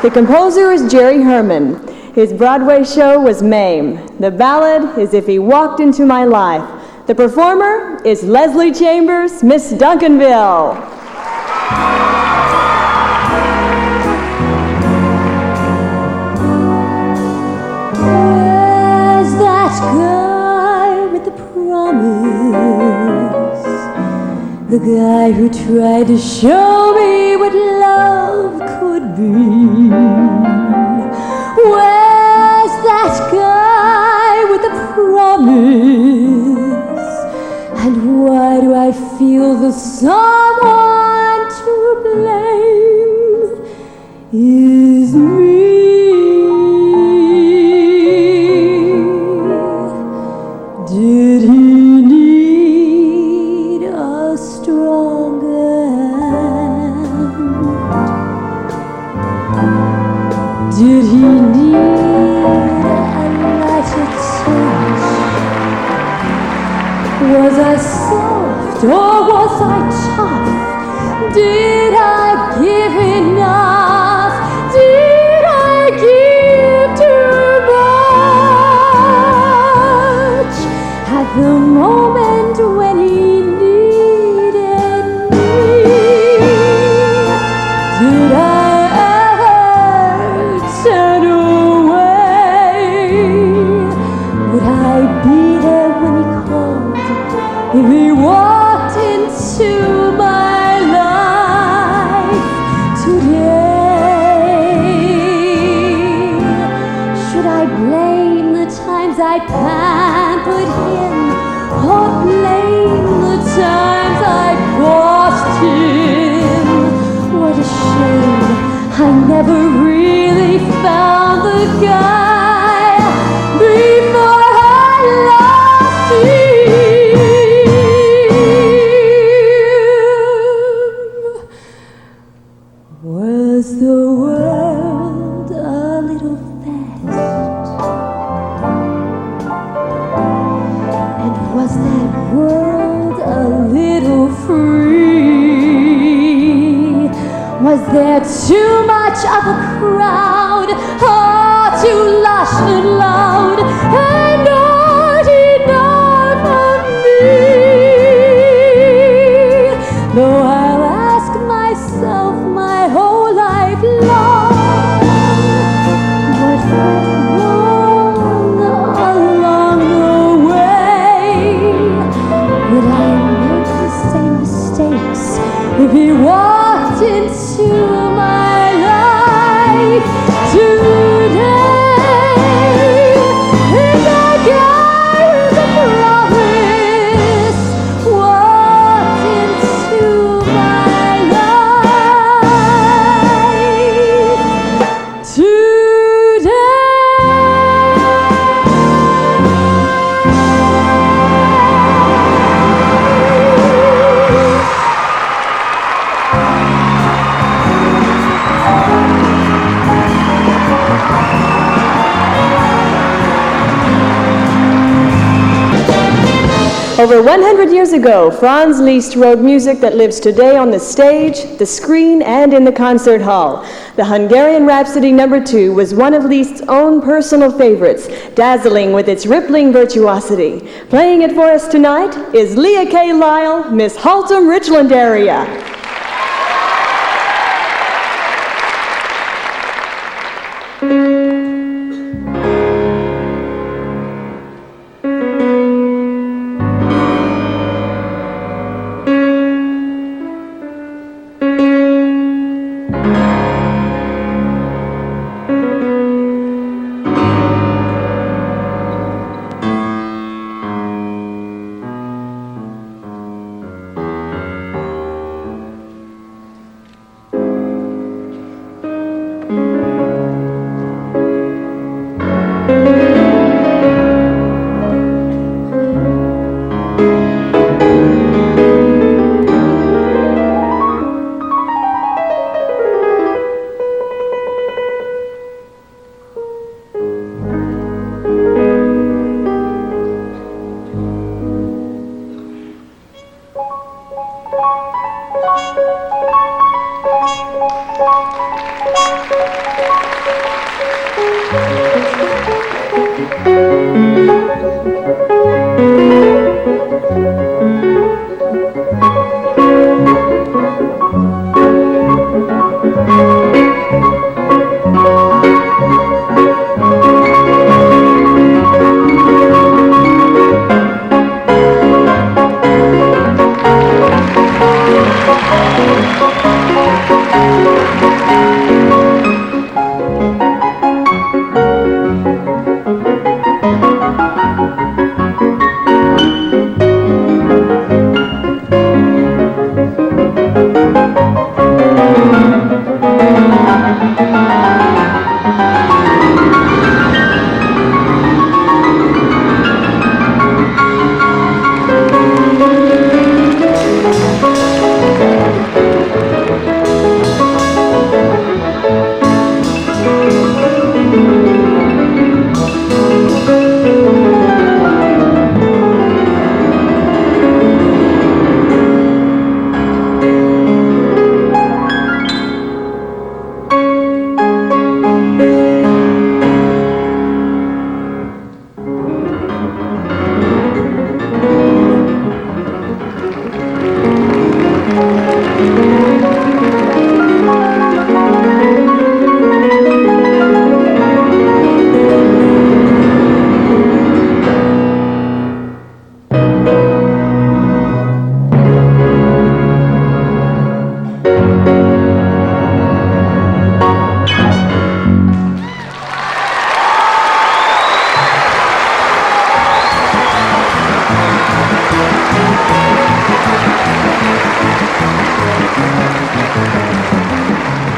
The composer is Jerry Herman. His Broadway show was Mame. The ballad is If He Walked Into My Life. The performer is Leslie Chambers, Miss Duncanville. Where's that guy with the promise? The guy who tried to show me what love could be. Where's that guy with the promise? And why do I feel the someone to blame is me? Did he need a stronger hand? Did he need a lighter touch? Was I soft or was I tough? Did I give enough? Did I give too much? At the moment when he needed me, did I ever turn away? Would I be there when he called? If he walked into my life today? Should I blame the times I pampered him, or blame the times I cost him? What a shame, I never really found the guy before I lost him. Was the world a little fast? And was that world a little free? Was there too much of a crowd? Oh, too lush and loud, and not enough of me? Though I'll ask myself my whole life long, what went wrong along the way? Would I make the same mistakes if he walked into my life today? Is that guy with the promise walked into my life today? Over 100 years ago, Franz Liszt wrote music that lives today on the stage, the screen, and in the concert hall. The Hungarian Rhapsody No. 2 was one of Liszt's own personal favorites, dazzling with its rippling virtuosity. Playing it for us tonight is Leah K. Lyle, Miss Haltom, Richland area.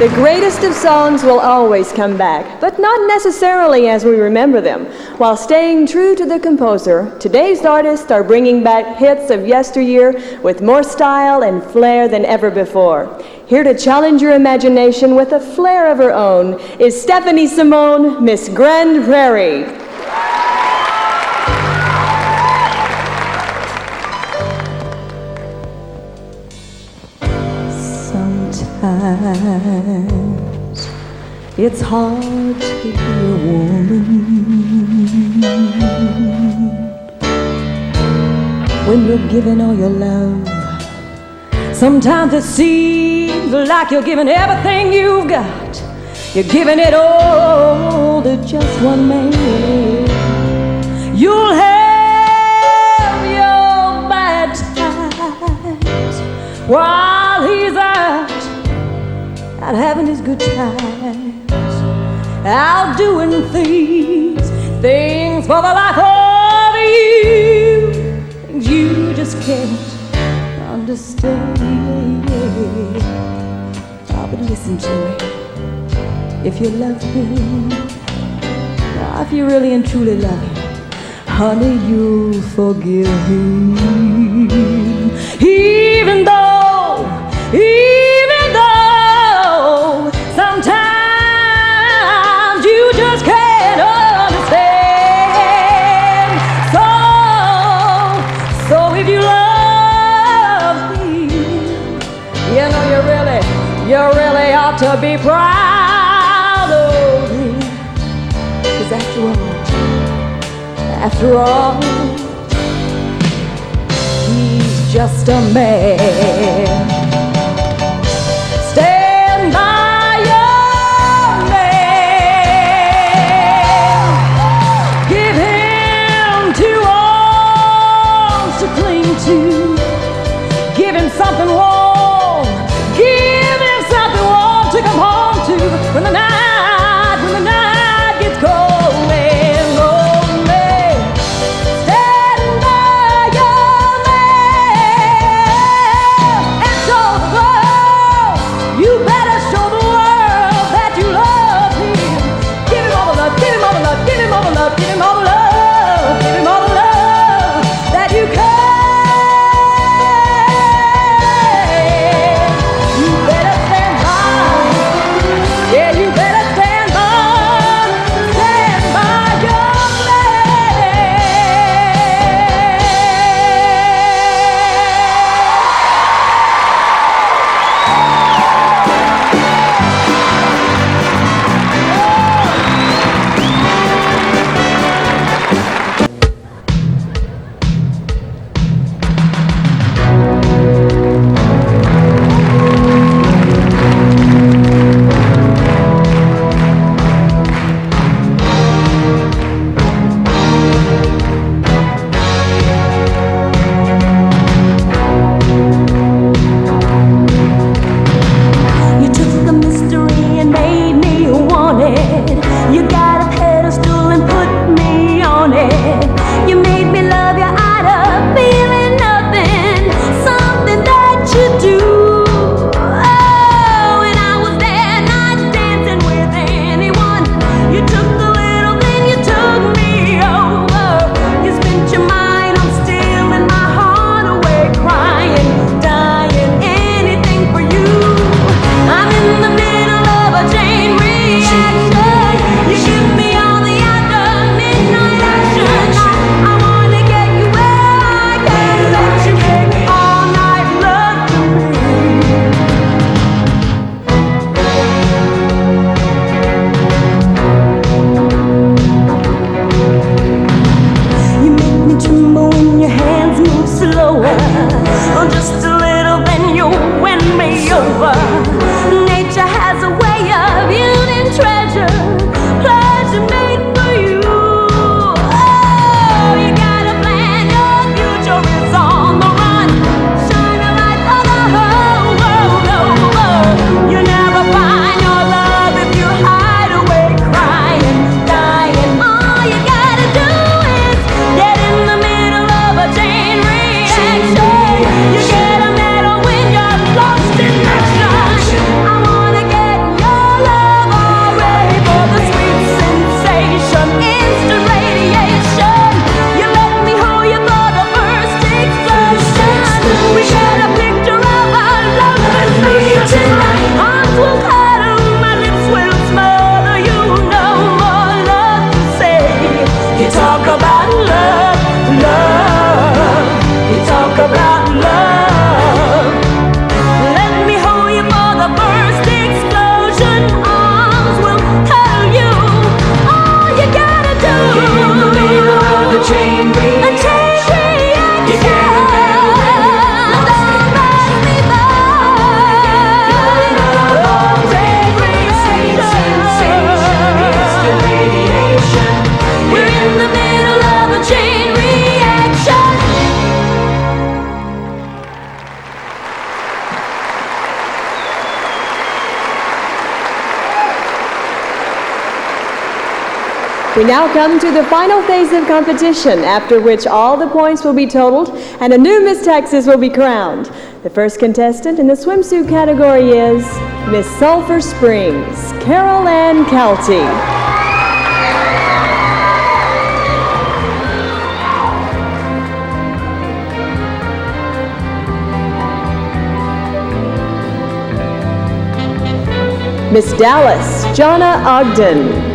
The greatest of songs will always come back, but not necessarily as we remember them. While staying true to the composer, today's artists are bringing back hits of yesteryear with more style and flair than ever before. Here to challenge your imagination with a flair of her own is Stephanie Simone, Miss Grand Prairie. Sometimes it's hard to be a woman when you're giving all your love. Sometimes it seems like you're giving everything you've got. You're giving it all to just one man. You'll have your bad times while he's out having his good times, out doing things for the life of you, things you just can't understand. Oh, but listen to me, if you love him, now if you really and truly love him, honey, you'll forgive him, even though sometimes you just can't understand. So if you love me, you know you really ought to be proud of me. 'Cause after all, he's just a man. Stand by your man. Give him 2 arms to cling to. Give him something warm. Give him something warm to come home to when the night gets cold. You get We now come to the final phase of competition, after which all the points will be totaled and a new Miss Texas will be crowned. The first contestant in the swimsuit category is Miss Sulphur Springs, Carol Ann Kelty. Miss Dallas, Jonna Ogden.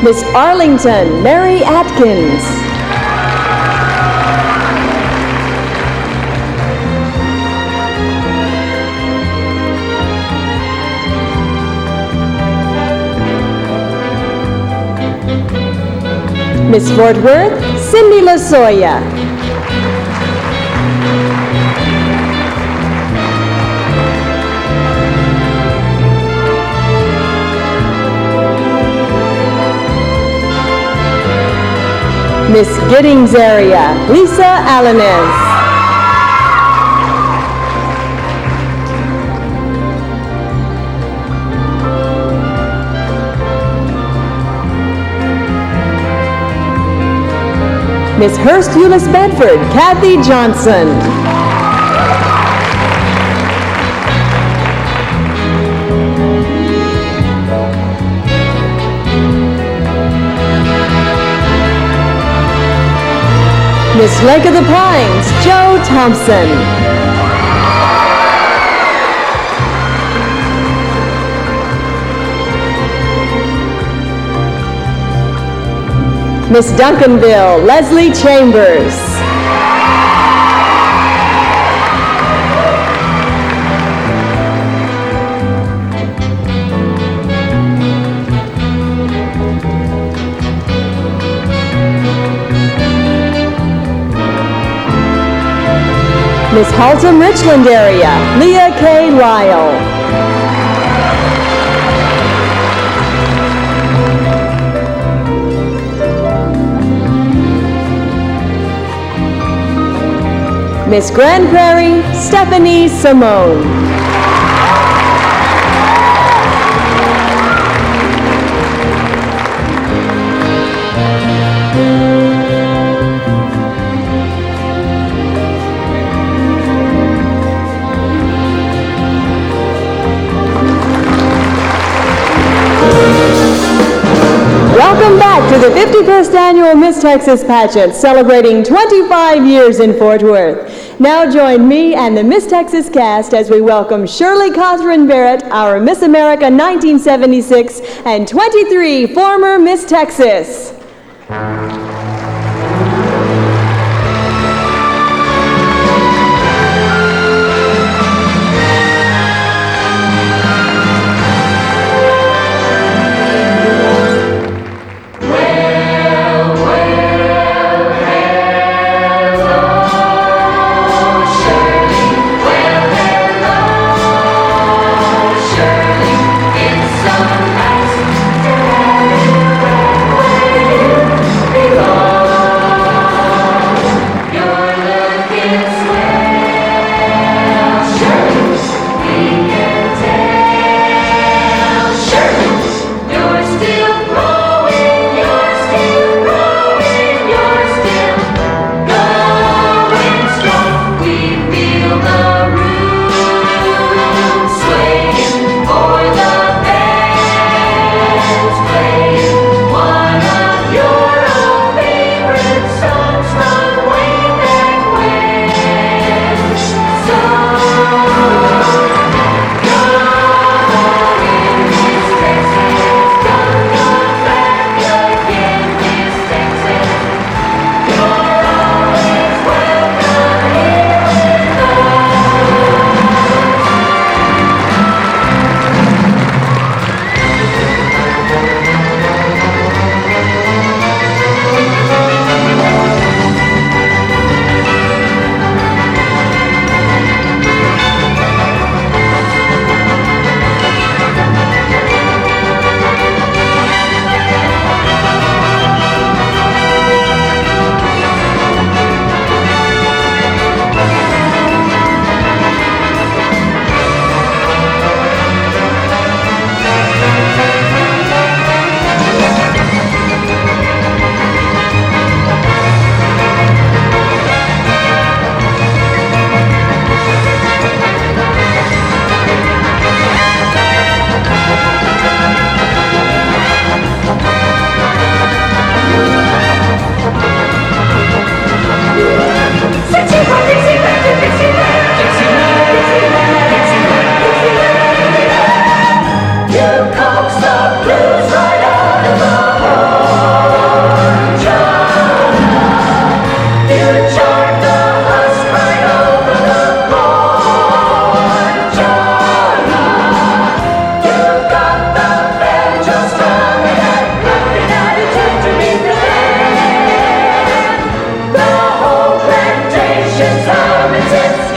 Miss Arlington, Mary Atkins. Miss Fort Worth, Cindy Lasoya. Miss Giddings area, Lisa Alanes. Miss Hurst Eunice Bedford, Kathy Johnson. Miss Lake of the Pines, Joe Thompson. Miss Duncanville, Leslie Chambers. Miss Haltom Richland area, Leah K. Lyle. Miss Grand Prairie, Stephanie Simone. Welcome back to the 51st Annual Miss Texas Pageant, celebrating 25 years in Fort Worth. Now join me and the Miss Texas cast as we welcome Shirley Catherine Barrett, our Miss America 1976, and 23 former Miss Texas.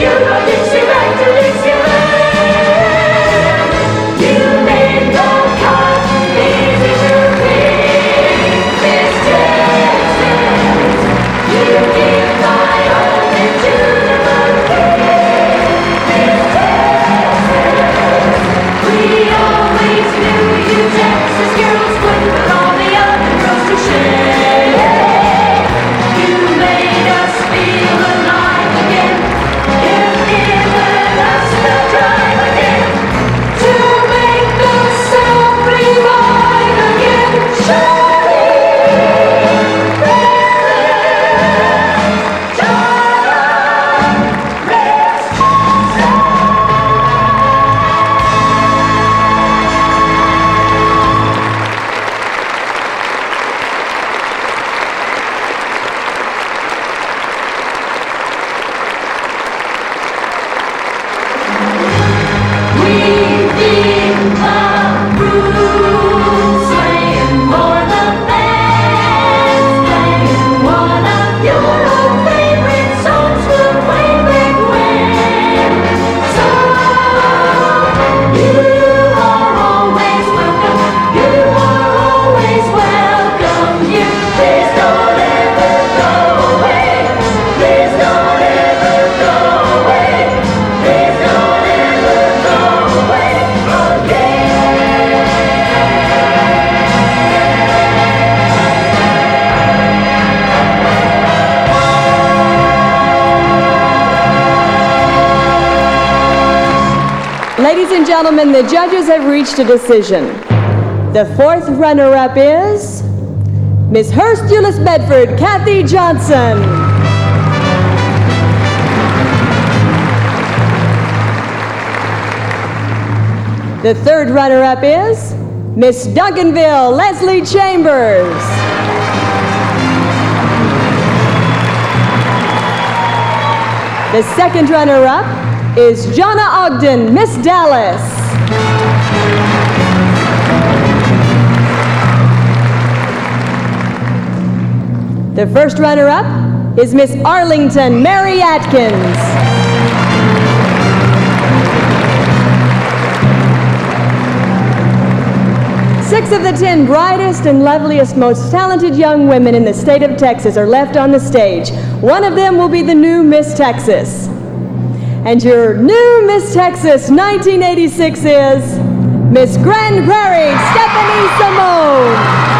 You go Dixieland to Dixieland. You made the cotton easy to pick, Miss Texas. You give my only to the king, Miss Texas. We always knew you Texas girls wouldn't put all the other girls to shame. You made us feel alive again. You've given us the drive again to make the South revive again. Ladies and gentlemen, the judges have reached a decision. The fourth runner-up is Miss Hurst Euless Bedford, Kathy Johnson. The third runner-up is Miss Duncanville, Leslie Chambers. The second runner-up is Jonna Ogden, Miss Dallas. The first runner-up is Miss Arlington, Mary Atkins. Six of the 10 brightest and loveliest, most talented young women in the state of Texas are left on the stage. One of them will be the new Miss Texas. And your new Miss Texas 1986 is Miss Grand Prairie, Stephanie Simone.